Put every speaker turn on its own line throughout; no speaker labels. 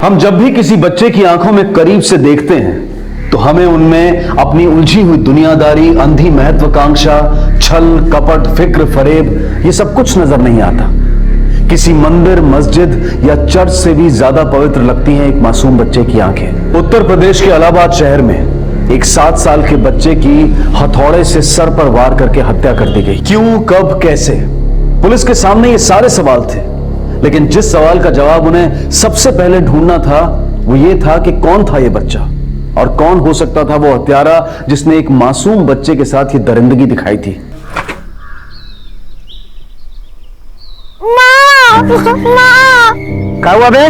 हम जब भी किसी बच्चे की आंखों में करीब से देखते हैं तो हमें उनमें अपनी उलझी हुई दुनियादारी, अंधी महत्वाकांक्षा, छल कपट, फिक्र फरेब, ये सब कुछ नजर नहीं आता। किसी मंदिर, मस्जिद या चर्च से भी ज्यादा पवित्र लगती हैं एक मासूम बच्चे की आंखें। उत्तर प्रदेश के इलाहाबाद शहर में एक 7 साल के बच्चे की हथौड़े से सर पर वार करके हत्या कर दी गई। क्यों, कब, कैसे? पुलिस के सामने ये सारे सवाल थे, लेकिन जिस सवाल का जवाब उन्हें सबसे पहले ढूंढना था वो ये था कि कौन था ये बच्चा और कौन हो सकता था वो हत्यारा जिसने एक मासूम बच्चे के साथ ये दरिंदगी दिखाई थी।
क्या हुआ बे?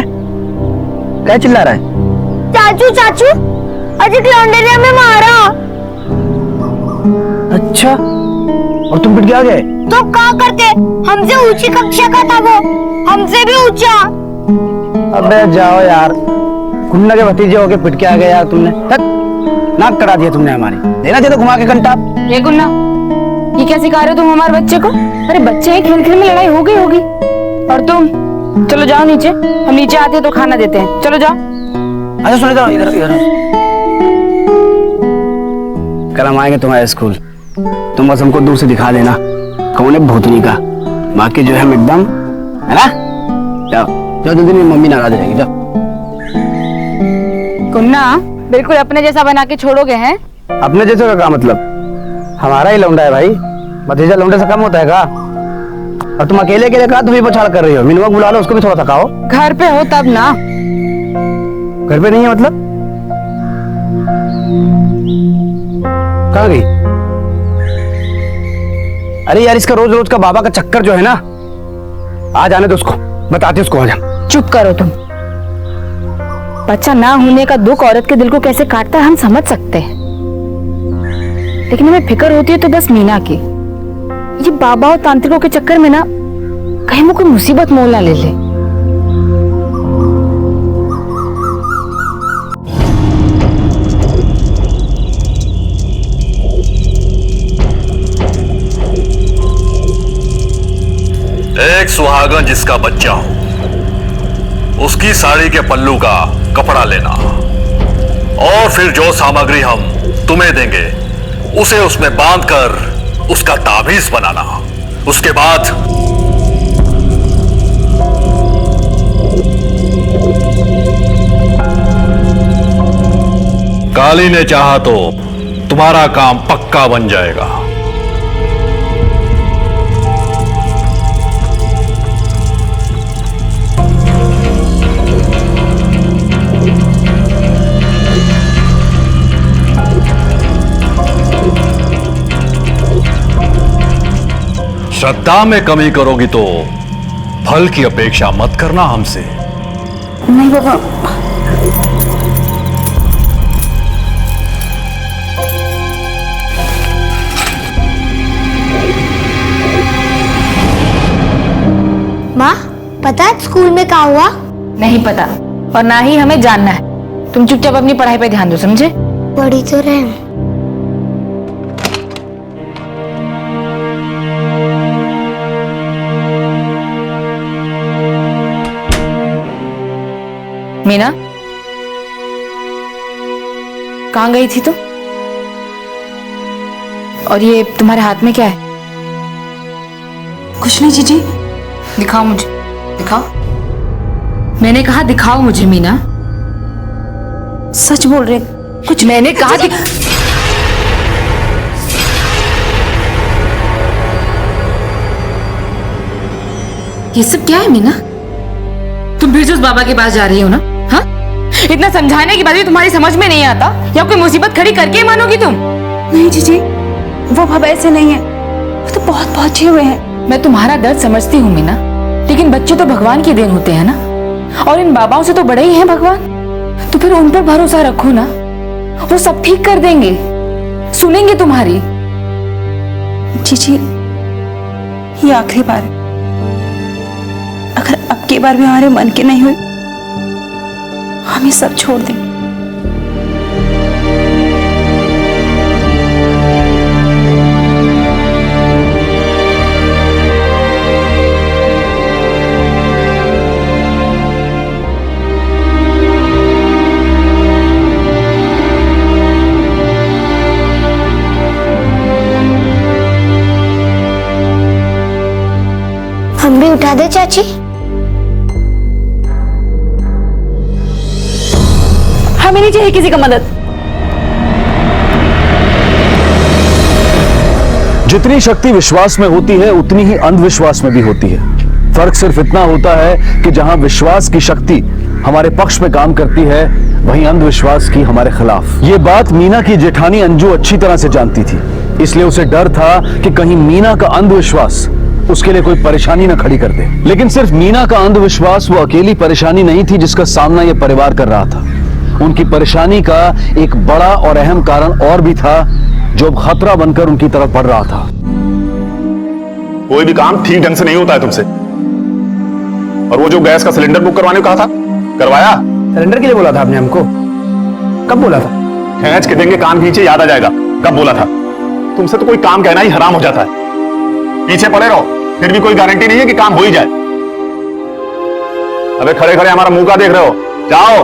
क्या चिल्ला रहा है?
चाचू चाचू, आज एक लौंडे ने हमें मारा।
अच्छा, और तुम पिट के आ गए?
तो क्या करते, हमसे ऊंची कक्षा का था वो, हमसे भी ऊंचा।
अबे जाओ यार, गुन्ना के भतीजे होके पिट के आ गए यार तुमने। नाक कटा दिया तुमने हमारी। देना चाहिए तो घुमा के घंटा।
ये गुन्ना, ये क्या सिखा रहे हो तुम हमारे बच्चे को? अरे बच्चे हैं, खेल खेल में लड़ाई हो गई होगी। और तुम चलो जाओ नीचे, हम नीचे आते हैं तो खाना देते हैं। चलो जाओ।
अच्छा सुनो, इधर इधर इधर। कल हम आएंगे तुम्हारे स्कूल, तुम बस हमको दूर से दिखा देना कौन है भूतनी का। बाकी जो है हम एकदम, है ना? जाओ जाओ, जल्दी, मेरी मम्मी नाराज हो जाएगी। जाओ।
गुन्ना, बिल्कुल अपने जैसा बना के छोड़ोगे हैं?
अपने जैसे का क्या मतलब? हमारा ही लौंडा है भाई, भतीजा लौंडे से कम होता है का? और तुम अकेले अकेले कहा तुम्हें पछाड़ कर रही हो? मिनुआ बुला लो, उसको भी थोड़ा थकाओ।
घर पे हो तब ना।
घर पे नहीं है मतलब? कहाँ गई? अरे यार, इसका रोज रोज का बाबा का चक्कर जो है ना, आ जाने दो उसको, बताते उसको। आ जा।
चुप करो तुम। बच्चा ना होने का दुख औरत के दिल को कैसे काटता है हम समझ सकते हैं, लेकिन हमें फिक्र होती है तो बस मीना की। ये बाबा और तांत्रिकों के चक्कर में ना कहीं वो कोई मुसीबत मोल ना ले ले।
एक सुहागन जिसका बच्चा हो, उसकी साड़ी के पल्लू का कपड़ा लेना और फिर जो सामग्री हम तुम्हें देंगे उसे उसमें बांधकर उसका ताबीज बनाना। उसके बाद काली ने चाहा तो तुम्हारा काम पक्का बन जाएगा। श्रद्धा में कमी करोगी तो फल की अपेक्षा मत करना हमसे।
नहीं बाबा।
माँ, पता है स्कूल में क्या हुआ?
नहीं पता, और ना ही हमें जानना है। तुम चुपचाप अपनी पढ़ाई पे ध्यान दो, समझे?
पढ़ी तो रहे।
मीना, कहाँ गई थी तुम? और ये तुम्हारे हाथ में क्या है?
कुछ नहीं जीजी।
दिखाओ मुझे, दिखाओ। मैंने कहा दिखाओ मुझे मीना।
सच बोल रहे?
कुछ मैंने कहा ये सब क्या है मीना? तुम फिर से उस बाबा के पास जा रही हो ना? हाँ, इतना समझाने के बाद भी तुम्हारी समझ में नहीं आता, या कोई मुसीबत खड़ी करके ही मानोगी तुम?
नहीं जीजी, वो बाबा ऐसे नहीं है, वो तो बहुत अच्छे हुए हैं।
मैं तुम्हारा दर्द समझती हूँ मीना, लेकिन बच्चे तो भगवान की देन होते हैं ना, और इन बाबाओं से तो बड़े ही हैं भगवान। तो फिर उन पर भरोसा रखो ना, वो सब ठीक कर देंगे, सुनेंगे तुम्हारी।
जीजी, ये आखिरी बार है, अगर अब की बार भी हमारे मन के नहीं हुए, हम ये सब छोड़ देंगे।
हम भी उठा दे चाची।
हमें नहीं चाहिए किसी का मदद।
जितनी शक्ति विश्वास में होती है उतनी ही अंधविश्वास में भी होती है। फर्क सिर्फ इतना होता है कि जहां विश्वास की शक्ति हमारे पक्ष में काम करती है, वहीं अंधविश्वास की हमारे खिलाफ। ये बात मीना की जेठानी अंजू अच्छी तरह से जानती थी, इसलिए उसे डर था कि कहीं मीना का अंधविश्वास उसके लिए कोई परेशानी न खड़ी कर दे। लेकिन सिर्फ मीना का अंधविश्वास वो अकेली परेशानी नहीं थी जिसका सामना यह परिवार कर रहा था। उनकी परेशानी का एक बड़ा और अहम कारण और भी था जो अब खतरा बनकर उनकी तरफ बढ़ रहा था।
कोई भी काम ठीक ढंग से नहीं होता है तुमसे। और वो जो गैस का सिलेंडर बुक करवाने को कहा था, करवाया?
सिलेंडर के लिए बोला था आपने हमको? कब बोला था?
खींच के देंगे कान पीछे, याद आ जाएगा कब बोला था। तुमसे तो कोई काम कहना ही हराम हो जाता है। पीछे पड़े रहो, फिर भी कोई गारंटी नहीं है कि काम हो ही जाए। अबे खड़े खड़े हमारा मुंह का देख रहे हो? जाओ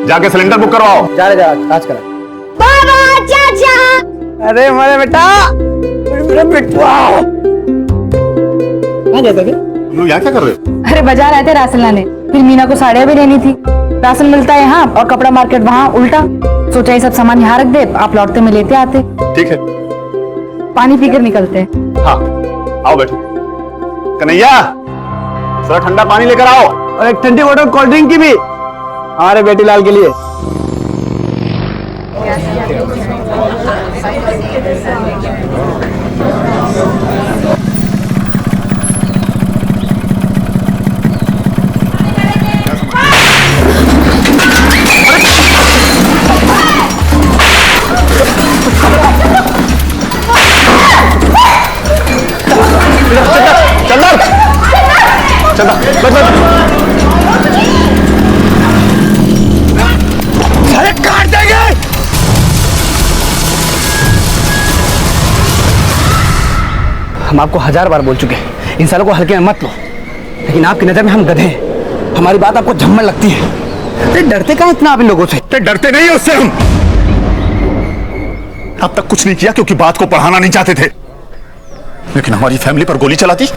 जाके सिलेंडर बुक करवाओ।
जा रहे आज करा।
बाबा चाचा।
अरे हमारे बेटा, मेरा बेटा कहाँ गए थे?
तुम लोग यहाँ क्या कर रहे हो?
अरे बाजार आए थे राशन लाने, फिर मीना को साड़ियाँ भी लेनी थी। राशन मिलता है यहाँ और कपड़ा मार्केट वहाँ उल्टा। सोचा ये सब सामान यहाँ रख दे, आप लौटते में लेते आते।
ठीक है,
पानी पीकर निकलते हैं।
हाँ आओ बैठो। कन्हैया थोड़ा ठंडा पानी लेकर आओ।
और एक ठंडी वाटर कोल्ड ड्रिंक की भी हमारे बेटी लाल के लिए। हम आपको 1000 बार बोल चुके हैं इन सालों को हल्के में मत लो, लेकिन आपकी नजर में हम गधे हैं। हमारी बात आपको झम्मड़ लगती है। अरे डरते कहाँ इतना आप इन लोगों से?
डरते नहीं है उससे हम। अब तक कुछ नहीं किया क्योंकि बात को बढ़ाना नहीं चाहते थे, लेकिन हमारी फैमिली पर गोली चलाती,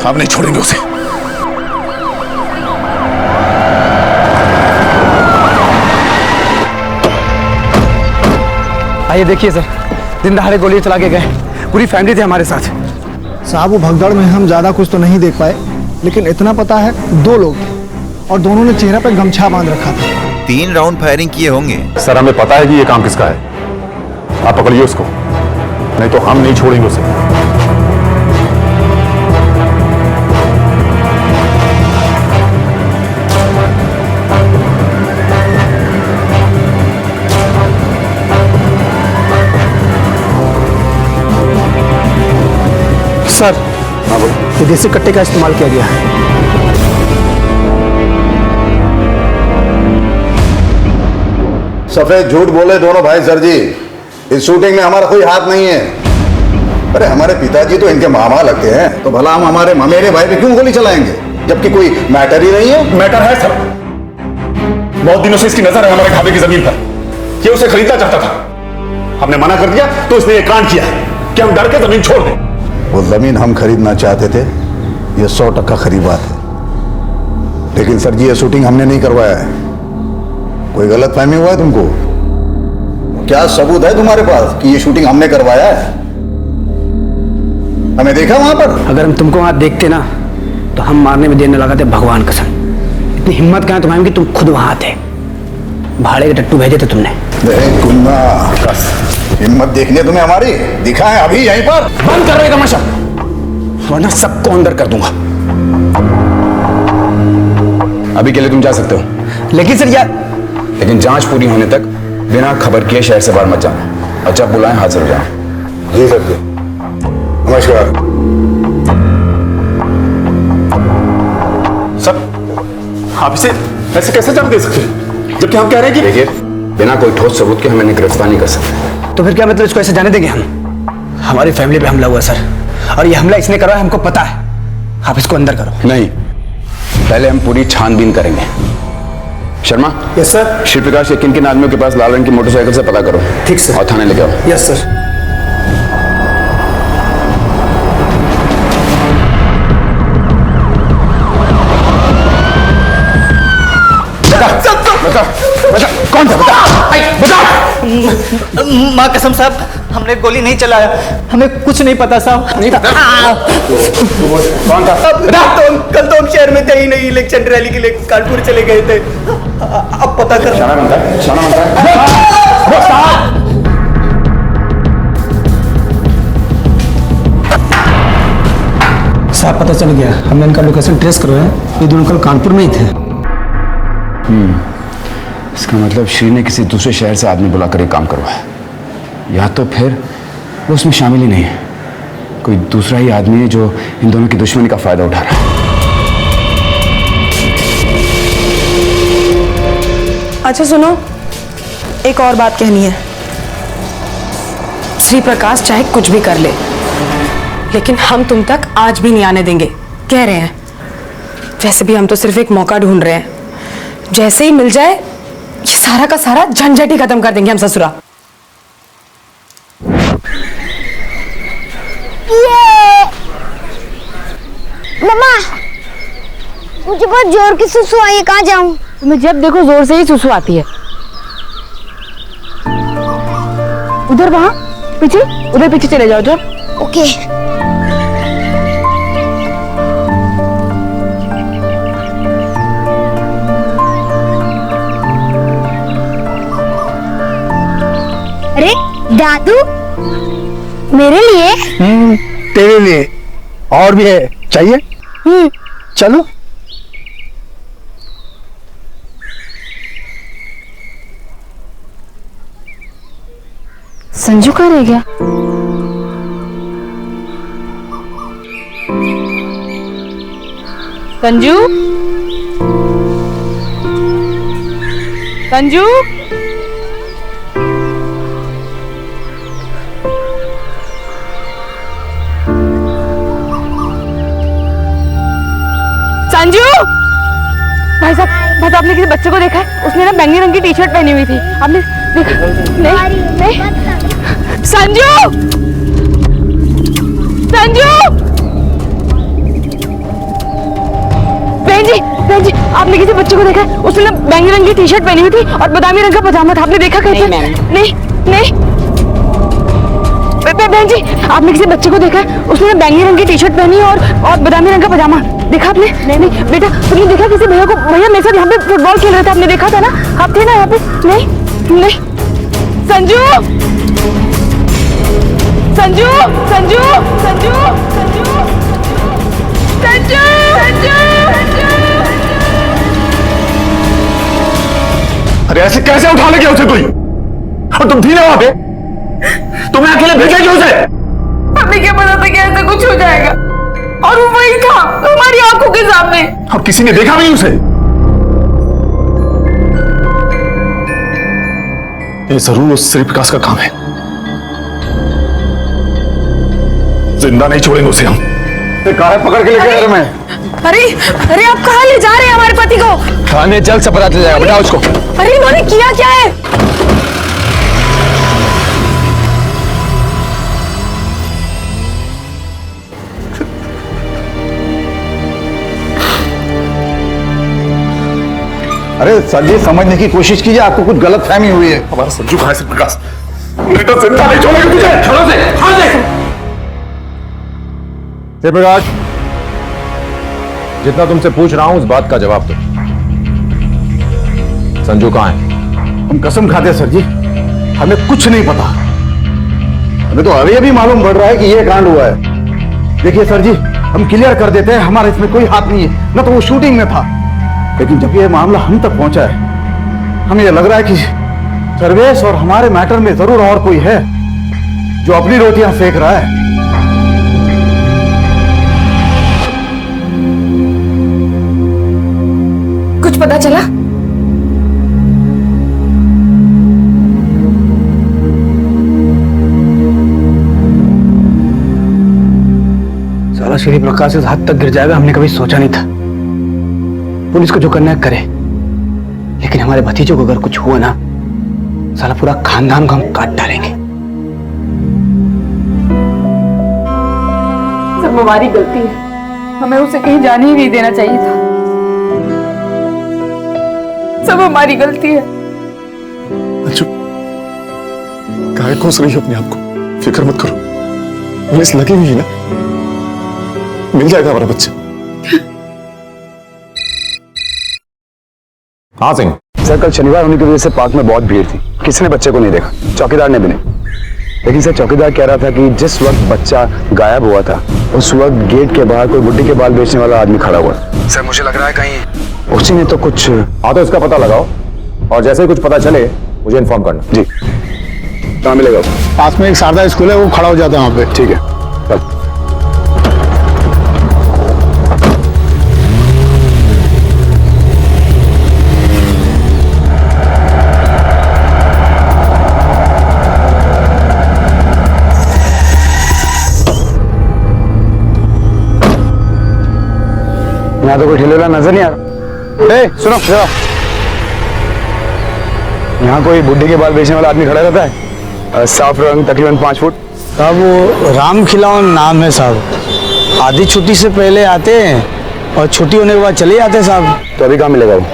हम नहीं छोड़ेंगे उसे।
आइए देखिए सर, दिन दहाड़े गोली चला के गए, पूरी फैमिली थी हमारे साथ।
साहब वो भगदड़ में हम ज्यादा कुछ तो नहीं देख पाए, लेकिन इतना पता है 2 लोग थे और दोनों ने चेहरे पे गमछा बांध रखा था।
3 राउंड फायरिंग किए होंगे।
सर हमें पता है कि ये काम किसका है। आप पकड़िए उसको, नहीं तो हम नहीं छोड़ेंगे उसे।
सर ये देसी कट्टे का इस्तेमाल किया गया है।
सफेद झूठ बोले दोनों भाई सर जी, इस शूटिंग में हमारा कोई हाथ नहीं है। अरे हमारे पिताजी तो इनके मामा लगते हैं, तो भला हम हमारे ममेरे भाई पे क्यों गोली चलाएंगे, जबकि कोई मैटर ही नहीं है।
मैटर है सर, बहुत दिनों से इसकी नजर है हमारे ढाबे की जमीन पर। ये उसे खरीदना चाहता था, हमने मना कर दिया तो इसने ये कांड किया कि हम डर के जमीन छोड़ दें।
वो जमीन हम खरीदना चाहते थे, ये 100% खरी बात है, लेकिन सर जी ये शूटिंग हमने नहीं करवाया है। कोई गलत फहमी हुआ है तुमको? क्या सबूत है तुम्हारे पास कि ये शूटिंग हमने करवाया है? हमें देखा वहां पर?
अगर हम तुमको वहां देखते ना तो हम मारने में देर न लगाते, भगवान कसम। इतनी हिम्मत कहां तुम्हारी कि तुम खुद वहां थे? भाड़े के टट्टू भेजे थे तुमने।
हिम्मत देखनी है तुम्हें हमारी? दिखाएं अभी यहीं पर।
बंद करो ये तमाशा, वरना सबको अंदर कर दूंगा।
अभी के लिए तुम जा सकते हो,
लेकिन सर यार,
लेकिन जांच पूरी होने तक बिना खबर किए शहर से बाहर मत जाना, और जब बुलाएं हाजिर हो जाओ।
जी सर जी, नमस्कार।
सर आप इसे ऐसे कैसे जान दे सकते हैं, जबकि हम कह रहे हैं कि
देखिए, बिना कोई ठोस सबूत के हम इन्हें गिरफ्तार नहीं कर सकते।
तो फिर क्या मतलब इसको ऐसे जाने देंगे हम? हमारी फैमिली पे हमला हुआ सर, और ये हमला इसने करा है, हमको पता है। आप इसको अंदर करो।
नहीं, पहले हम पूरी छानबीन करेंगे। शर्मा।
Yes sir.
श्री प्रकाश ये किन किन आदमियों के पास लाल रंग की मोटरसाइकिल से पता करो।
ठीक सर।
और थाने लेके आओ।
Yes sir.
माँ कसम साहब, हमने गोली नहीं चलाया, हमें कुछ नहीं पता साहब। नहीं पता?
कौन था?
कल तो हम शहर में थे ही नहीं, इलेक्शन रैली के लिए कानपुर चले गए थे। अब पता कर।
शाना बनता है, शाना बनता है।
साहब पता चल गया, हमने इनका लोकेशन ट्रेस करवाया, ये दोनों कल कानपुर में ही थे।
इसका मतलब श्री ने किसी दूसरे शहर से आदमी बुलाकर ये काम करवाया, या तो फिर वो उसमें शामिल ही नहीं है, कोई दूसरा ही आदमी है जो इन दोनों की दुश्मनी का फायदा उठा रहा है।
अच्छा सुनो, एक और बात कहनी है। श्री प्रकाश चाहे कुछ भी कर ले, लेकिन हम तुम तक आज भी नहीं आने देंगे, कह रहे हैं। वैसे भी हम तो सिर्फ एक मौका ढूंढ रहे हैं, जैसे ही मिल जाए ये सारा का सारा झंझट ही खत्म कर देंगे हम ससुरा।
मम्मा, मुझे बहुत जोर की सुसु आई है, कहाँ जाऊँ?
तुम्हें जब देखो जोर से ही सुसु आती है। उधर वहां पीछे, उधर पीछे चले जाओ जो।
ओके। अरे दादू, मेरे लिए?
तेरे लिए और भी है, चाहिए? चलो।
संजू कहाँ रह गया? संजू, संजू, संजू। भाई साहब, आपने किसी बच्चे को देखा है? उसने ना बैंगनी रंग की टी शर्ट पहनी हुई थी, आपने देखा? नहीं नहीं। संजू, संजू, बहन जी, आपने किसी बच्चे को देखा है? उसने ना बैंगनी रंग की टी शर्ट पहनी हुई थी और बादामी रंग का पजामा था, आपने देखा कैसे? नहीं नहीं। बहन जी, आपने किसी बच्चे को देखा है? उसने ना बैंगनी रंग की टी शर्ट पहनी और बादामी रंग का पजामा, देखा आपने? नहीं बेटा, तुमने देखा किसी भैया को? भैया मेरे साथ यहाँ पे फुटबॉल खेल रहे थे, आपने देखा था ना? आप थे ना यहाँ पे? नहीं। संजू, संजू, संजू, संजू, संजू, संजू, संजू।
अरे ऐसे कैसे उठा ले गया उसे कोई? और तुम थी ना वहां पे? तुम्हें अकेले भेजा क्यों उसे?
हमें क्या पता था कि ऐसा कुछ हो जाएगा, और वो वही था हमारी आंखों के सामने।
और किसी ने देखा नहीं उसे? ये जरूर उस श्री प्रकाश का काम है। जिंदा नहीं छोड़ेंगे उसे हम।
काहे पकड़ के लेके आ रहे मैं?
अरे आप कहाँ ले जा रहे हैं हमारे पति को?
थाने जल्द से पता चल जाएगा, बेटा उसको।
अरे इन्होंने किया क्या है?
अरे सर जी, समझने की कोशिश कीजिए, आपको कुछ गलत फहमी हुई है।
हमारा संजू कहाँ है श्री प्रकाश? मैं तो जिंदा नहीं छोड़ेंगे तुझे। छोड़ो से, छोड़ दे।
श्री प्रकाश, जितना तुमसे पूछ रहा हूं उस बात का जवाब दो। संजू कहाँ है?
हम कसम खाते हैं सर जी, हमें कुछ नहीं पता। हमें तो अभी मालूम पड़ रहा है कि ये कांड हुआ है। देखिए सर जी, हम क्लियर कर देते हैं, हमारा इसमें कोई हाथ नहीं है, ना तो वो शूटिंग में था। लेकिन जब ये मामला हम तक पहुंचा है, हमें ये लग रहा है कि सर्वेश और हमारे मैटर में जरूर और कोई है जो अपनी रोटियां सेक रहा है।
कुछ पता चला?
साला श्री प्रकाश इस हद तक गिर जाएगा हमने कभी सोचा नहीं था। पुलिस को जो करना है करे, लेकिन हमारे भतीजों को अगर कुछ हुआ ना, साला पूरा खानदान को हम काट डालेंगे।
सब हमारी गलती है, हमें उसे कहीं जाने ही नहीं देना चाहिए था। सब हमारी गलती है।
काहे कोस रही हो अपने आप को? फिक्र मत करो, पुलिस लगी हुई है ना, मिल जाएगा हमारा बच्चा।
हाँ सिंह।
सर कल शनिवार होने की वजह से पार्क में बहुत भीड़ थी, किसी ने बच्चे को नहीं देखा, चौकीदार ने भी नहीं। लेकिन सर चौकीदार कह रहा था कि जिस वक्त बच्चा गायब हुआ था उस वक्त गेट के बाहर कोई बुड्ढी के बाल बेचने वाला आदमी खड़ा हुआ। सर मुझे लग रहा है कहीं उसी ने तो कुछ।
हाँ तो इसका पता लगाओ और जैसे ही कुछ पता चले मुझे इन्फॉर्म करना।
जी। कहाँ मिलेगा?
पास में एक शारदा स्कूल है, वो खड़ा हो जाता है वहां पे।
ठीक है चल। यहाँ तो कोई ठेले वाला नजर नहीं आ रहा। ए, सुनो जरा, यहाँ कोई बुड्ढे के बाल बेचने वाला आदमी खड़ा रहता है, साफ रंग, तकरीबन 5 फुट।
साहब वो राम खिलावन नाम है साहब, आधी छुट्टी से पहले आते हैं और छुट्टी होने के बाद चले जाते हैं साहब।
तो अभी कहाँ मिलेगा वो?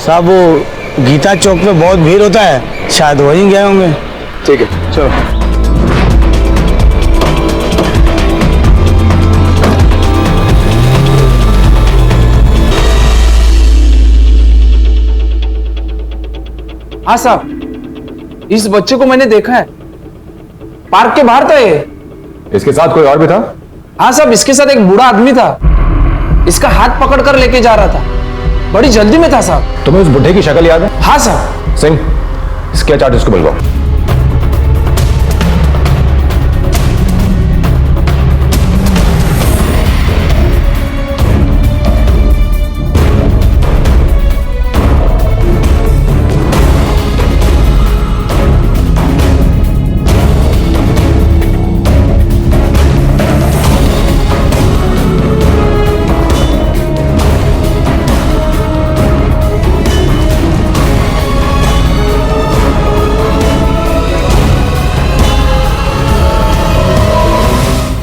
साहब वो गीता चौक पे बहुत भीड़ होता है, शायद वहीं गए होंगे।
ठीक है चलो।
हाँ साहब, इस बच्चे को मैंने देखा है, पार्क के बाहर था ये।
इसके साथ कोई और भी था?
हाँ साहब, इसके साथ एक बूढ़ा आदमी था, इसका हाथ पकड़कर लेके जा रहा था, बड़ी जल्दी में था साहब।
तुम्हें उस बुढ़े की शक्ल याद है?
हाँ साहब।
सिंह, स्केच आर्टिस्ट को बुलवाओ।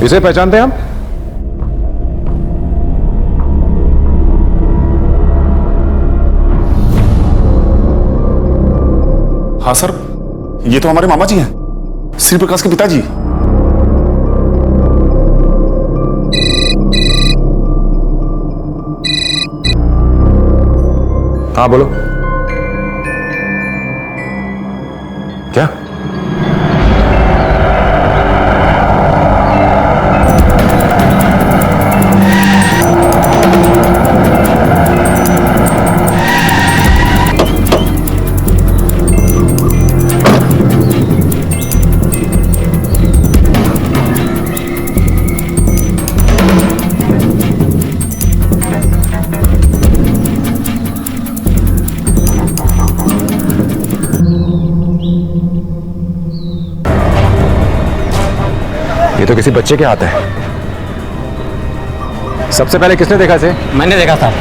इसे पहचानते हैं हम?
हाँ सर, ये तो हमारे मामा जी हैं, श्री प्रकाश के पिताजी।
हाँ बोलो। क्या? ये तो किसी बच्चे के हाथ है। सबसे पहले किसने देखा इसे?
मैंने देखा था,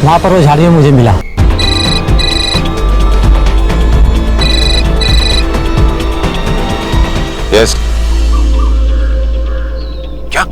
वहां पर वो झाड़ी में मुझे मिला।
यस। क्या?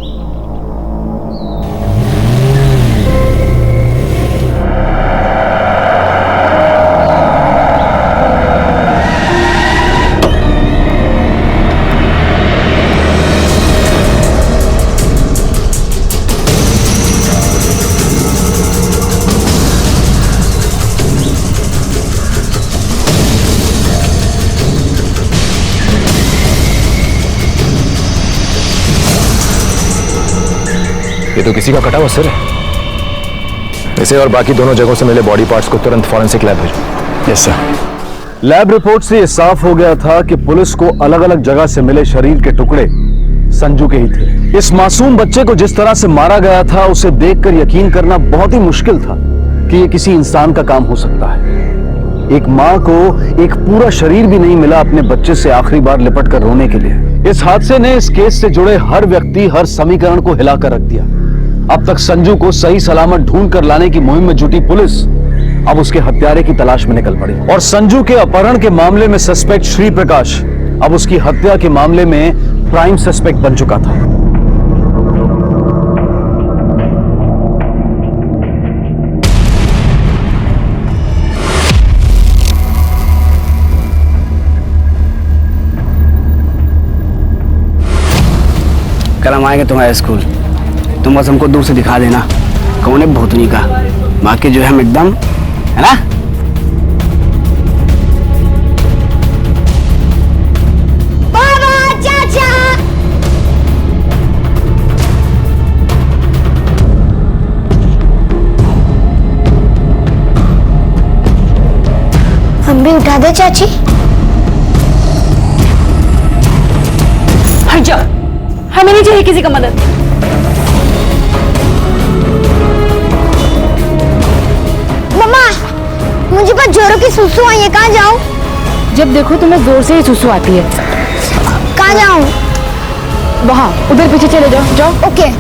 ये तो किसी का कटा हुआ सिर है। इसे और बाकी दोनों जगहों से मिले बॉडी पार्ट्स को तुरंत फॉरेंसिक लैब भेजो।
Yes sir. लैब रिपोर्ट से यह साफ हो गया था कि पुलिस को अलग अलग जगह से मिले शरीर के टुकड़े संजू के ही थे। इस मासूम बच्चे को जिस तरह से मारा गया था उसे देखकर यकीन करना बहुत ही मुश्किल था कि यह किसी इंसान का काम हो सकता है। एक मां को एक पूरा शरीर भी नहीं मिला अपने बच्चे से आखिरी बार लिपट कर रोने के लिए। इस हादसे ने इस केस से जुड़े हर व्यक्ति, हर समीकरण को हिलाकर रख दिया। अब तक संजू को सही सलामत ढूंढ कर लाने की मुहिम में जुटी पुलिस अब उसके हत्यारे की तलाश में निकल पड़ी और संजू के अपहरण के मामले में सस्पेक्ट श्री प्रकाश अब उसकी हत्या के मामले में प्राइम सस्पेक्ट बन चुका था।
कल हम आएंगे तुम्हारे स्कूल, तुम बस हमको दूर से दिखा देना कौन है भूतनी का, बाकी जो है हम एकदम, है ना?
बाबा, चाचा। हम भी उठा दे चाची।
हट जाओ, हमें नहीं चाहिए किसी का मदद।
मम्मा, मुझे बहुत जोरों की सुसु आई है, कहाँ जाऊँ?
जब देखो तुम्हें जोर से ही सुसु आती है।
कहाँ जाऊँ?
वहाँ उधर पीछे चले जाओ, जाओ।
ओके।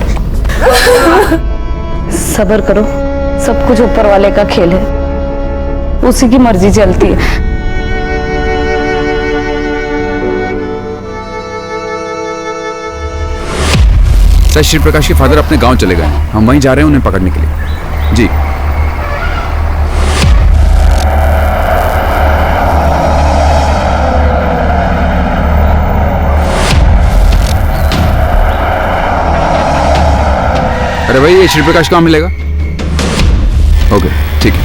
सब्र करो, सब कुछ ऊपर वाले का खेल है, उसी की मर्जी चलती है।
सर, श्री प्रकाश के फादर अपने गांव चले गए, हम वहीं जा रहे हैं उन्हें पकड़ने के लिए। जी। अरे भाई, ये श्री प्रकाश कहाँ मिलेगा? ओके, ठीक है।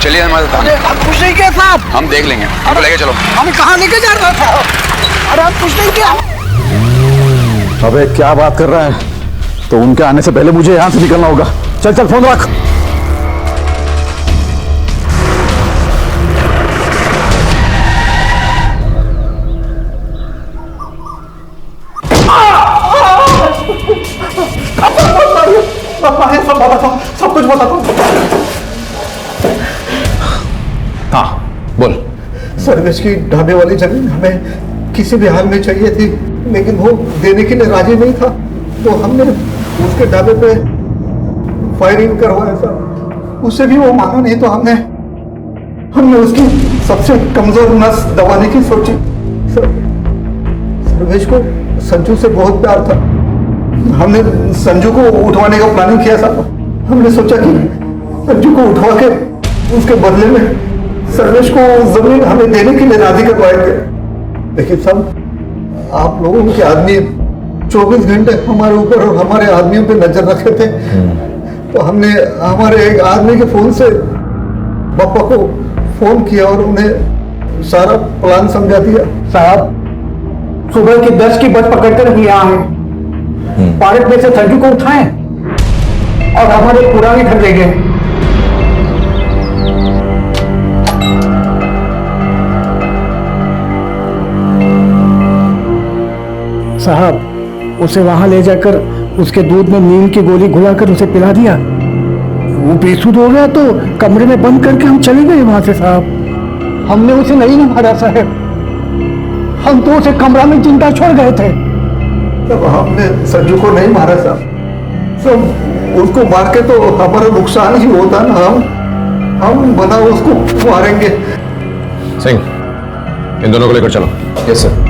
चलिए हमारे साथ।
आप कुछ नहीं किया साहब।
हम देख लेंगे, हमको लेके चलो।
हमें कहाँ लेके जा रहा था? अरे आप कुछ नहीं किया।
अबे क्या बात कर रहा है? तो उनके आने से पहले मुझे यहाँ से निकलना होगा। चल चल, फोन रख।
सब कुछ बताता हूँ।
हाँ बोल।
सर्विस की ढाबे वाली जमीन हमें किसी भी हाल में चाहिए थी, लेकिन वो देने के लिए राजी नहीं था, तो हमने उसके ढाबे पे फायरिंग करवाया सर। उससे भी वो माना नहीं, तो हमने उसकी सबसे कमजोर नस दबाने की सोची। सर, सर्वेश को संजू से बहुत प्यार था। हमने संजू को उठवाने का प्लानिंग किया साहब। हमने सोचा कि संजू को उठवा के उसके बदले में सर्वेश को जमीन हमें देने के लिए राजी करवाएंगे। लेकिन साहब, आप लोगों के आदमी 24 घंटे हमारे ऊपर और हमारे आदमियों पे नजर रखे थे, तो हमने हमारे एक आदमी के फोन से पापा को फोन किया और उन्हें सारा प्लान समझा दिया। साहब, सुबह की 10 की बस पकड़कर हम यहाँ आए, पार्क में से संजू को उठाएं और हमारे पुराने घर ले गए। साहब, उसे वहां ले जाकर उसके दूध में नीम की गोली घुलाकर उसे पिला दिया। वो बेसुध हो गया तो कमरे में बंद करके हम चले गए वहां से साहब। हमने उसे नहीं मारा साहब, हम तो उसे कमरा में जिंदा छोड़ गए थे। तब हमने संजू को नहीं मारा साहब, सब उसको मार के तो हमारा नुकसान ही होता ना। हम बना उसको मारेंगे।
सिंह, इन दोनों को लेकर चलो। Yes sir.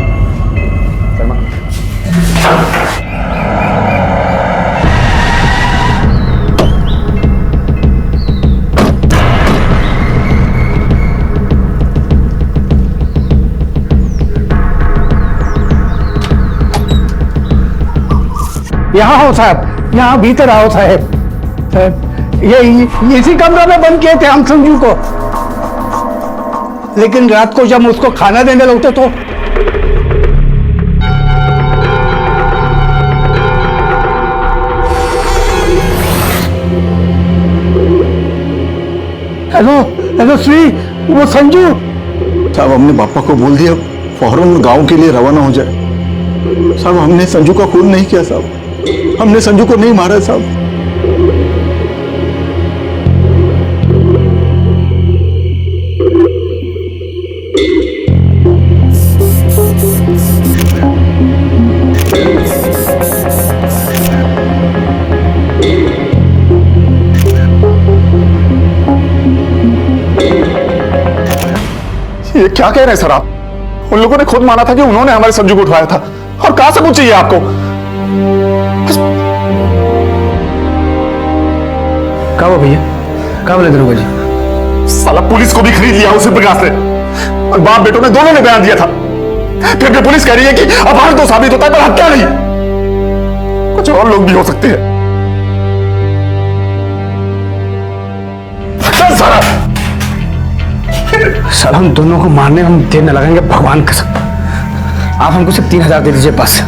यहाँ हो साहब, यहाँ भीतर आओ साहब। साहब, ये इसी कमरे में बंद किए थे हम संजू को, लेकिन रात को जब उसको खाना देने लगते तो हेलो श्री, वो संजू साहब। हमने पापा को बोल दिया फौरन गांव के लिए रवाना हो जाए। साहब, हमने संजू का खून नहीं किया साहब, हमने संजू को नहीं मारा साहब।
ये क्या कह रहे हैं सर आप? उन लोगों ने खुद माना था कि उन्होंने हमारे संजू को उठवाया था, और कहां सबूत चाहिए आपको?
क्या हुआ भैया? क्या बोले दरोगा जी?
साला पुलिस को भी खरीद लिया उसी प्रकाश ने, और बाप बेटों ने दोनों ने बयान दिया था। फिर भी पुलिस कह रही है कि अपहरण तो साबित होता है पर हत्या नहीं। कुछ और लोग भी हो सकते हैं।
साला हम दोनों को मारने हम देर न लगाएंगे, भगवान कसम। आप हमको सिर्फ 3000 दे दीजिए बस,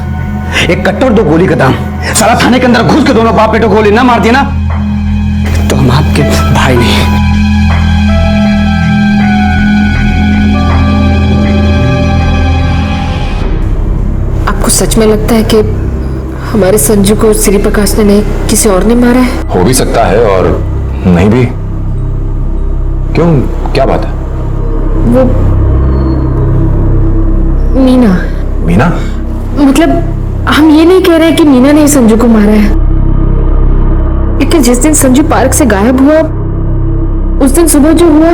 एक कट्टे और 2 गोली का दाम। साला थाने के अंदर घुस के दोनों बाप बेटों को गोली ना मार दिया ना तो हम आपके भाई नहीं।
आपको सच में लगता है कि हमारे संजू को श्री प्रकाश ने नहीं किसी और ने मारा है?
हो भी सकता है और नहीं भी। क्यों, क्या बात है?
वो मीना।
मीना?
मतलब हम ये नहीं कह रहे कि मीना ने संजू को मारा है, लेकिन जिस दिन संजू पार्क से गायब हुआ उस दिन सुबह जो हुआ,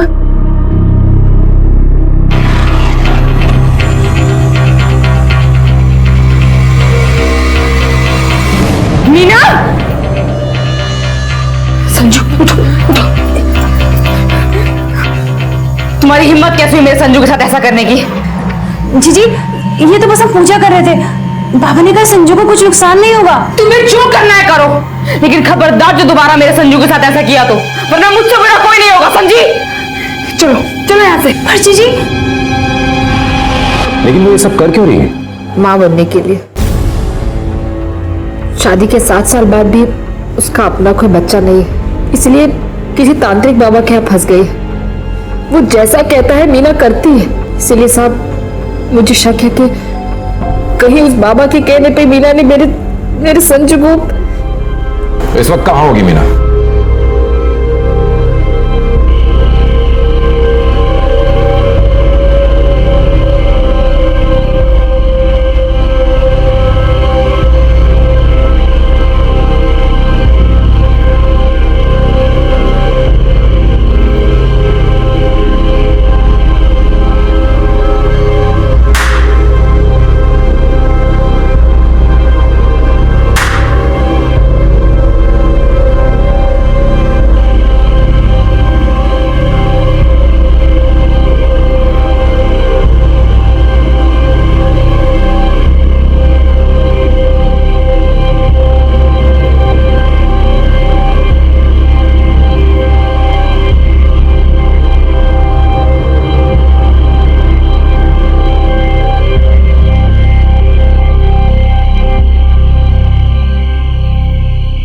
मीना। संजू उठो उठो।
तुम्हारी हिम्मत कैसे हुई मेरे संजू के साथ ऐसा करने की?
जीजी ये तो बस हम पूजा कर रहे थे, बाबा ने कहा संजू को कुछ नुकसान नहीं होगा।
तुम्हें जो करना है करो, लेकिन खबरदार जो दोबारा मेरे संजू के साथ ऐसा किया तो, वरना मुझसे बुरा कोई नहीं होगा, समझी? चलो चलो यहाँ से।
पर जीजी,
लेकिन वो ये सब कर क्यों रही है?
माँ बनने के लिए। शादी के 7 साल बाद भी उसका अपना कोई बच्चा नहीं है, इसलिए किसी तांत्रिक बाबा के यहाँ फंस गई। वो जैसा कहता है मीना करती है, इसलिए साहब मुझे शक है कि कहीं उस बाबा के कहने पे मीना ने मेरे संजू को।
इस वक्त कहां होगी मीना?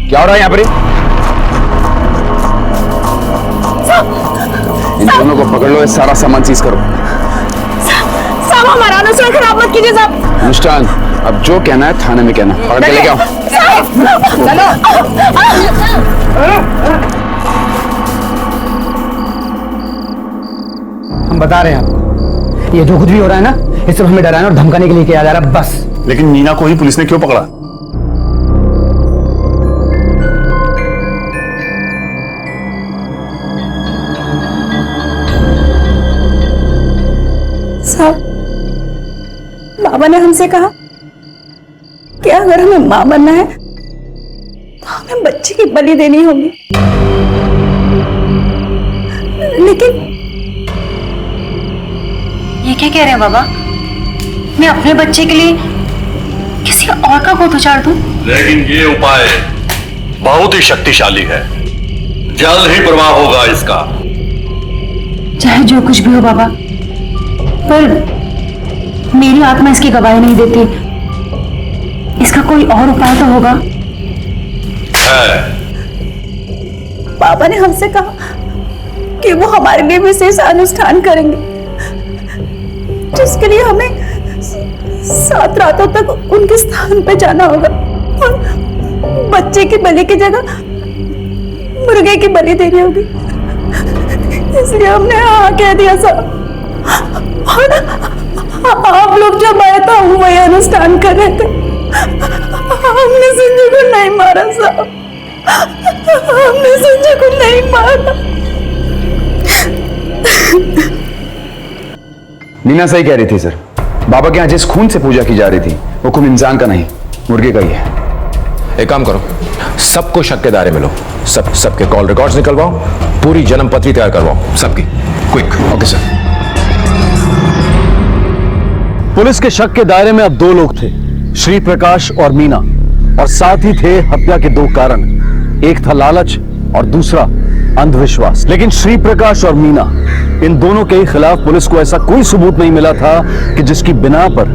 क्या हो रहा है यहाँ पर?
इन दोनों को पकड़ लो, ये सारा सामान सीज करो।
साहब हमारा अनुसार खराब मत कीजिए साहब।
अनुष्ठान, अब जो कहना है थाने में कहना, पकड़ के लेके आओ।
हम बता रहे हैं आपको, ये जो कुछ भी हो रहा है ना, ये सब हमें डराने और धमकाने के लिए किया जा रहा है बस।
लेकिन मीना को ही पुलिस ने क्यों पकड़ा?
साहब बाबा ने हमसे कहा कि अगर हमें मां बनना है तो हमें बच्चे की बलि देनी होगी, लेकिन ये क्या कह रहे हैं बाबा? मैं अपने बच्चे के लिए किसी और का गोद उजाड़ दूं?
लेकिन ये उपाय बहुत ही शक्तिशाली है, जल्द ही प्रभाव होगा इसका।
चाहे जो कुछ भी हो बाबा, पर मेरी आत्मा इसकी गवाही नहीं देती। इसका कोई और उपाय तो होगा। बाबा ने हमसे कहा कि वो हमारे लिए विशेष अनुष्ठान करेंगे, जिसके लिए हमें 7 रातों तक उनके स्थान पे जाना होगा और बच्चे की बलि की जगह मुर्गे की बलि देनी होगी। इसलिए हमने हाँ कह दिया साहब, और आप लोग जब आए था हम वही अनुष्ठान कर रहे थे। हमने संजय को नहीं मारा साहब, हमने संजय को नहीं मारा।
मीना सही कह रही थी सर। बाबा के यहाँ जिस खून से पूजा की जा रही थी वो खून इंसान का नहीं, मुर्गे का ही है।
एक काम करो, सबको शक के दायरे में लो, सबके कॉल रिकॉर्ड्स निकलवाओ, पूरी जन्म पत्री तैयार करवाओ सबकी, क्विक।
Okay sir.
पुलिस के शक के दायरे में अब दो लोग थे, श्री प्रकाश और मीना, और साथ ही थे हत्या के दो कारण, एक था लालच और दूसरा अंधविश्वास। लेकिन श्री प्रकाश और मीना, इन दोनों के खिलाफ पुलिस को ऐसा कोई सबूत नहीं मिला था कि जिसकी बिना पर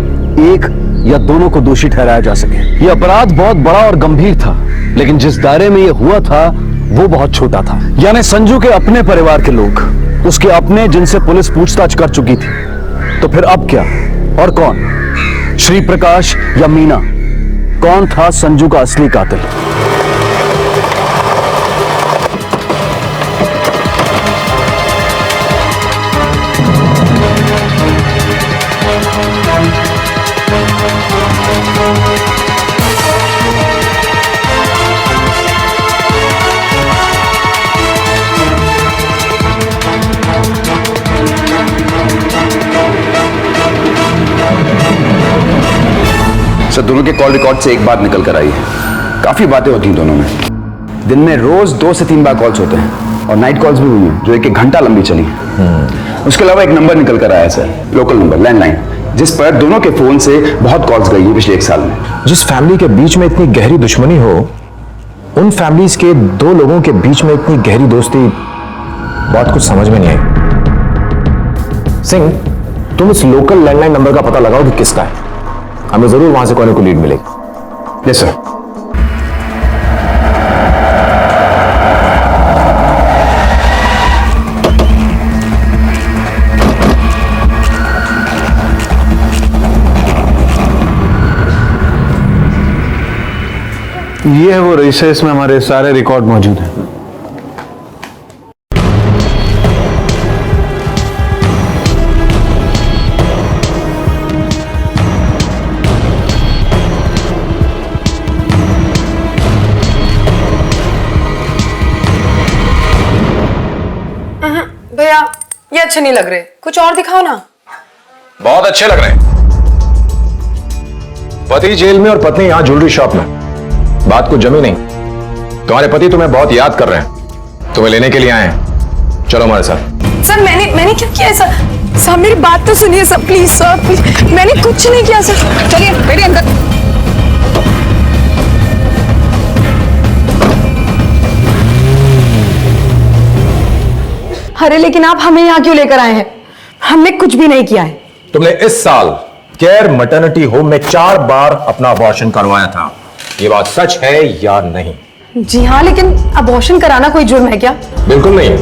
एक या दोनों को दोषी ठहराया जा सके। यह अपराध बहुत बड़ा और गंभीर था, लेकिन जिस दायरे में यह हुआ था वो बहुत छोटा था। यानी संजू के अपने परिवार के लोग, उसके अपने, जिनसे पुलिस पूछताछ कर चुकी थी। तो फिर अब क्या और कौन, श्री प्रकाश या मीना? कौन था संजू का असली कातिल?
सर, दोनों के कॉल रिकॉर्ड से एक बात निकल कर आई है, काफी बातें होती हैं दोनों में। दिन में रोज 2 से 3 बार कॉल्स होते हैं और नाइट कॉल्स भी हुई हैं जो 1-1 घंटा लंबी चली हैं। उसके अलावा एक नंबर निकल कर आया है सर, लोकल नंबर, लैंडलाइन, जिस पर दोनों के फोन से बहुत कॉल्स गई है पिछले 1 साल में।
जिस फैमिली के बीच में इतनी गहरी दुश्मनी हो, उन फैमिलीज के 2 लोगों के बीच में इतनी गहरी दोस्ती, बात कुछ समझ में नहीं आई। सिंह, तुम इस लोकल लैंडलाइन नंबर का पता लगाओ कि किसका है, हमें जरूर वहां से कोई ना कोई लीड मिलेगी।
Yes sir.
ये है वो रजिस्टर, इसमें हमारे सारे रिकॉर्ड मौजूद हैं।
भैया ये अच्छे नहीं लग रहे, कुछ और दिखाओ ना।
बहुत अच्छे लग रहे हैं। पति जेल में और पत्नी यहां ज्वेलरी शॉप में, बात कुछ जमी नहीं। तुम्हारे पति तुम्हें बहुत याद कर रहे हैं, तुम्हें लेने के लिए आए हैं, चलो हमारे साथ।
सर मैंने क्या किया है सर? सर मेरी बात तो सुनिए सर, प्लीज सर, प्लीज। मैंने कुछ नहीं किया सर, चलिए मेरे अंदर। अरे लेकिन आप हमें यहाँ क्यों लेकर आए हैं? हमने कुछ भी नहीं किया है।
तुमने इस साल केयर मैटरनिटी होम में 4 बार अपना अबॉर्शन करवाया था, ये बात सच है या नहीं?
जी हाँ, लेकिन अबॉर्शन कराना कोई जुर्म है क्या?
बिल्कुल नहीं,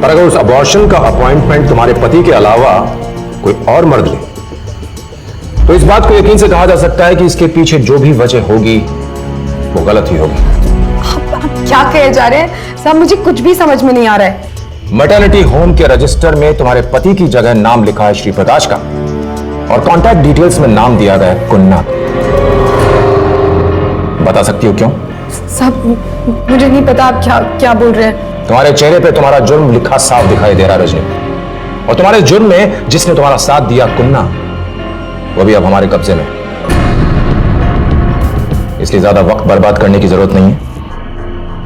पर अगर उस अबॉर्शन का अपॉइंटमेंट तुम्हारे पति के अलावा कोई और मर्द ले, तो इस बात को यकीन से कहा जा सकता है कि इसके पीछे जो भी वजह होगी वो गलत ही होगी।
आप क्या कहे जा रहे हैं साहब? मुझे कुछ भी समझ में नहीं आ रहा है।
मैटरनिटी होम के रजिस्टर में तुम्हारे पति की जगह नाम लिखा है श्री प्रकाश का, और कॉन्टैक्ट डिटेल्स में नाम दिया गया है कुन्ना। बता सकती हो क्यों?
साहब मुझे नहीं पता आप क्या बोल रहे हैं।
तुम्हारे चेहरे पे तुम्हारा जुर्म लिखा साफ दिखाई दे रहा है रजनी, और तुम्हारे जुर्म में जिसने तुम्हारा साथ दिया कुन्ना, वो भी अब हमारे कब्जे में। इसलिए ज्यादा वक्त बर्बाद करने की जरूरत नहीं है,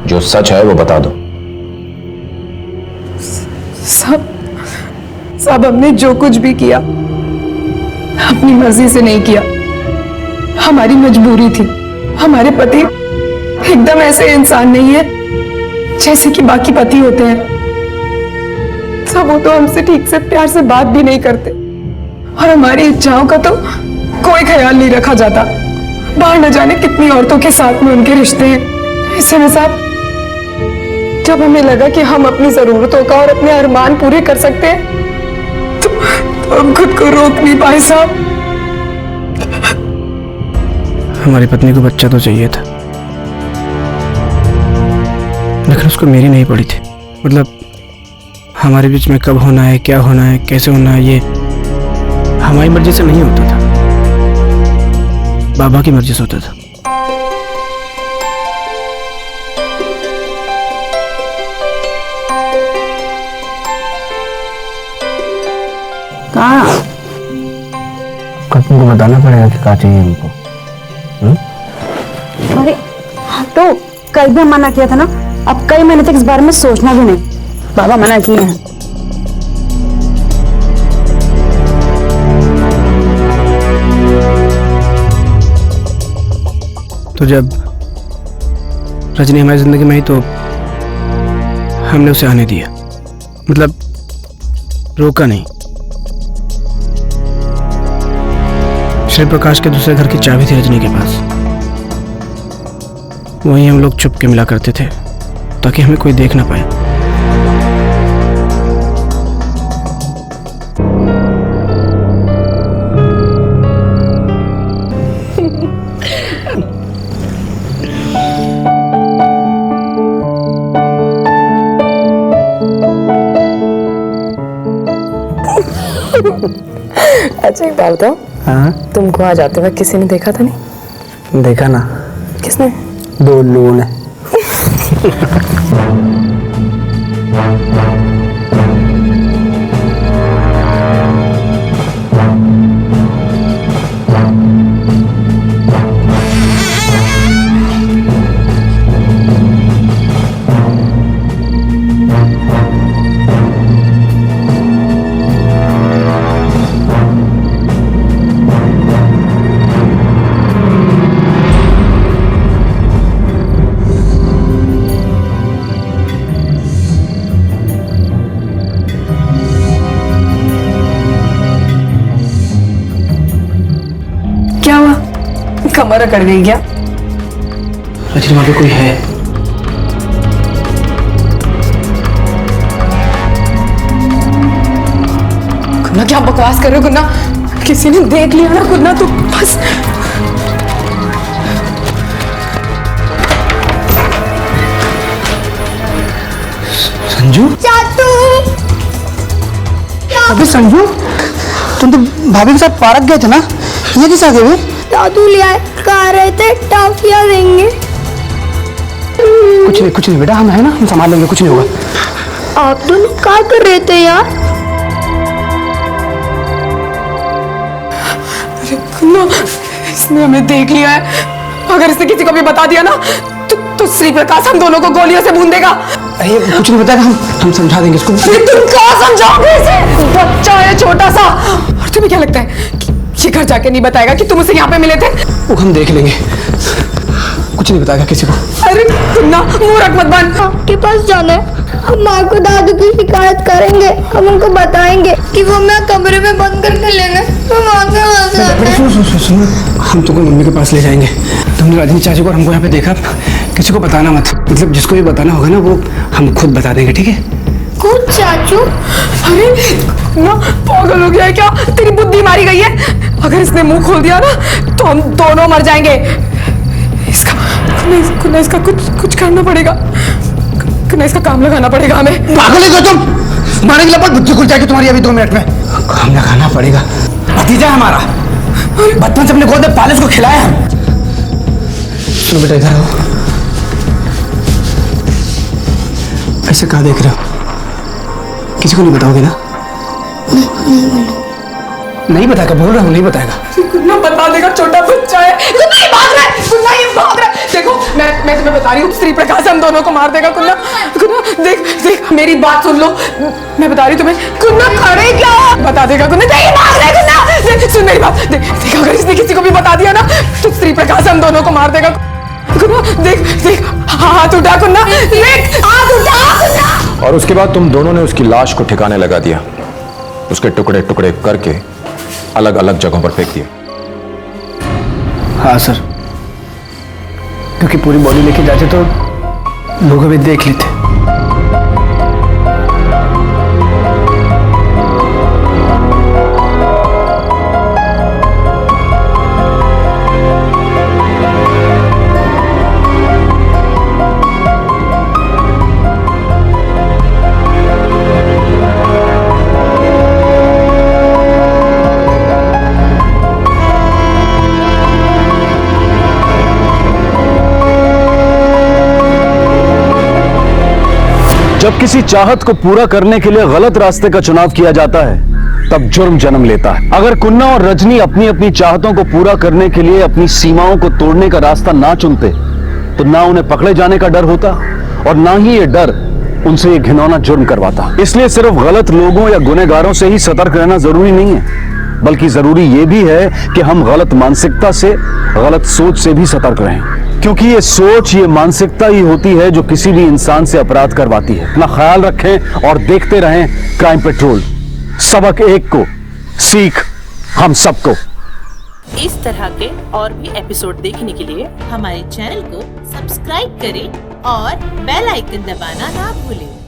जो सच है वो बता दो।
साहब हमने जो कुछ भी किया अपनी मर्जी से नहीं किया, हमारी मजबूरी थी। हमारे पति एकदम ऐसे इंसान नहीं है जैसे कि बाकी पति होते हैं। सब वो तो हमसे ठीक से प्यार से बात भी नहीं करते, और हमारी इच्छाओं का तो कोई ख्याल नहीं रखा जाता। बाहर न जाने कितनी औरतों के साथ में उनके रिश्ते हैं। ऐसे में साहब जब हमें लगा कि हम अपनी जरूरतों का और अपने अरमान पूरे कर सकते हैं, तो हम खुद को रोक नहीं पाए साहब।
हमारी पत्नी को बच्चा तो चाहिए था, लेकिन उसको मेरी नहीं पड़ी थी। मतलब हमारे बीच में कब होना है, क्या होना है, कैसे होना है, ये हमारी मर्जी से नहीं होता था, बाबा की मर्जी से होता था। कहाँ? कल तुमको बताना पड़ेगा कि क्या चाहिए हमको।
अरे तो कल भी मना किया था ना, अब कई महीने तक इस बारे में सोचना भी नहीं। बाबा मना किए हैं।
तो जब रजनी हमारी जिंदगी में आई तो हमने उसे आने दिया, मतलब रोका नहीं। श्री प्रकाश के दूसरे घर की चाबी थी रजनी के पास, वहीं हम लोग छुप के मिला करते थे ताकि हमें कोई देख ना पाए।
अच्छा एक बात बताओ,
हाँ
तुमको आज आते वक्त किसी ने देखा था? नहीं
देखा ना।
किसने?
2 लोगों ने।
क्या हुआ? कमर अकड़ गई क्या?
रजनी वहां पे कोई है?
कुन्ना क्या बकवास कर रहे हो? कुन्ना किसी ने देख लिया ना कुन्ना, तो बस।
संजू?
चाचू
अबे संजू, तुम तो भाभी के साथ पार्क गए थे ना, ये किस आ गए हुए?
दादू ले आए, कह रहे थे टॉफियां देंगे।
कुछ नहीं बेटा, हम है ना, हम संभाल लेंगे, कुछ नहीं होगा।
आप दोनों क्या कर रहे थे यार?
अरे कुन्ना, इसने हमें देख लिया है। अगर इसने किसी को भी बता दिया ना तो श्री प्रकाश हम दोनों को गोलियों से भून देगा।
अरे कुछ नहीं बताएगा, हम समझा देंगे इसको।
तुम क्या समझाओगे इसे? बच्चा है छोटा सा। और तुम्हें क्या लगता है कि ये घर जाके नहीं बताएगा कि तुम उसे यहाँ पे मिले थे?
वो हम देख लेंगे, कुछ नहीं बताएगा किसी को।
अरे कुन्ना, मूर्ख मत बन।
आपके पास जाना है, हम माँ को दादू की शिकायत करेंगे। हम उनको बताएंगे कि वो मैं कमरे में बंद करके लेंगे।
सुन, हम तुमको मम्मी के पास ले जाएंगे। तुमने रजनी चाची को और हमको यहाँ पे देखा, किसी को बताना मत। मतलब जिसको भी बताना होगा ना, वो हम खुद बता देंगे, ठीक है?
खुद चाचू?
अरे ना, पागल हो गया है क्या? तेरी बुद्धि मारी गई है। अगर इसने मुंह खोल दिया ना तो हम दोनों मर जाएंगे। कुन्ना इसका कुछ करना पड़ेगा। कुन्ना इसका काम लगाना पड़ेगा हमें।
पागल है क्या तुम? मारने की लपट बुद्धि खुल जाएगी तुम्हारी अभी 2 मिनट में। काम लगाना पड़ेगा। भतीजा है हमारा, बचपन से अपने गोद में पाले, उसको खिलाया हम। सुनो बेटा, इधर आओ। ऐसे कहाँ देख रहे हो? किसी को नहीं बताओगे ना? नहीं बताएगा, बोल रहा हूँ, नहीं बताएगा।
कुन्ना बता देगा, छोटा बच्चा है। कुन्ना ये भाग रहा है, कुन्ना ये भाग रहा है। देखो मैं तुम्हें बता रही हूँ, श्री प्रकाश हम दोनों को मार देगा। कुन्ना देख मेरी बात सुन लो, मैं बता रही तुम्हें। कुन्ना खड़े क्या बता देगा? कुन्ना ये भाग रहा है। कुन्ना देख, सुन मेरी बात। देख अगर इसने किसी को भी बता दिया ना तो श्री प्रकाश हम दोनों को मार देगा। कुन्ना देख हाथ उठा। कुन्ना देख, हाथ उठा कुन्ना।
और उसके बाद तुम दोनों ने उसकी लाश को ठिकाने लगा दिया, उसके टुकड़े टुकड़े करके अलग अलग जगहों पर फेंक दिया।
हाँ सर, क्योंकि पूरी बॉडी लेके जाते तो लोग अभी देख लेते।
जब किसी चाहत को पूरा करने के लिए गलत रास्ते का चुनाव किया जाता है तब जुर्म जन्म लेता है। अगर कुन्ना और रजनी अपनी अपनी चाहतों को पूरा करने के लिए अपनी सीमाओं को तोड़ने का रास्ता ना चुनते तो ना उन्हें पकड़े जाने का डर होता और ना ही ये डर उनसे ये घिनौना जुर्म करवाता। इसलिए सिर्फ गलत लोगों या गुनहगारों से ही सतर्क रहना जरूरी नहीं है, बल्कि जरूरी ये भी है कि हम गलत मानसिकता से, गलत सोच से भी सतर्क रहें, क्योंकि ये सोच, ये मानसिकता ही होती है जो किसी भी इंसान से अपराध करवाती है। अपना ख्याल रखें और देखते रहें क्राइम पेट्रोल। सबक एक को, सीख हम सबको।
इस तरह के और भी एपिसोड देखने के लिए हमारे चैनल को सब्सक्राइब करें और बेल आइकन दबाना ना भूलें।